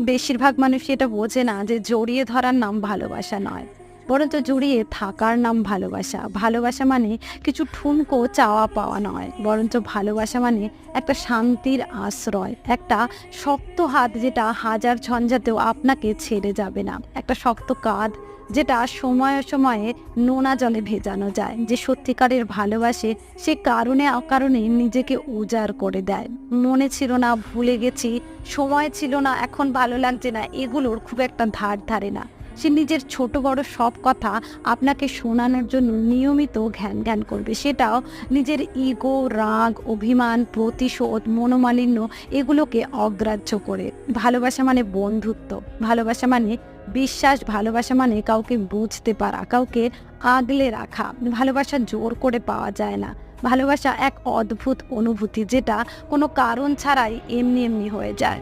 বেশিরভাগ মানুষ এটা বোঝে না যে জড়িয়ে ধরার নাম ভালোবাসা নয়, বরঞ্চ জড়িয়ে থাকার নাম ভালোবাসা। ভালোবাসা মানে কিছু ঠুনকো চাওয়া পাওয়া নয়, বরঞ্চ ভালোবাসা মানে একটা শান্তির আশ্রয়, একটা শক্ত হাত যেটা হাজার ঝঞ্ঝাতেও আপনাকে ছেড়ে যাবে না, একটা শক্ত কাঁধ যেটা সময়ে সময়ে নোনা জলে ভেজানো যায়। যে সত্যিকারের ভালোবাসে সে কারণে অকারণে নিজেকে উজাড় করে দেয়। মনে ছিল না, ভুলে গেছি, সময় ছিল না, এখন ভালো লাগছে না, এগুলোর খুব একটা ধার ধারে না। সে নিজের ছোট বড় সব কথা আপনাকে শোনানোর জন্য নিয়মিত ঘ্যান ঘ্যান করবে, সেটাও নিজের ইগো, রাগ, অভিমান, প্রতিশোধ, মনোমালিন্য এগুলোকে অগ্রাহ্য করে। ভালোবাসা মানে বন্ধুত্ব, ভালোবাসা মানে বিশ্বাস, ভালোবাসা মানে কাউকে বুঝতে পারা, কাউকে আগলে রাখা। ভালোবাসা জোর করে পাওয়া যায় না। ভালোবাসা এক অদ্ভুত অনুভূতি যেটা কোনো কারণ ছাড়াই এমনি এমনি হয়ে যায়।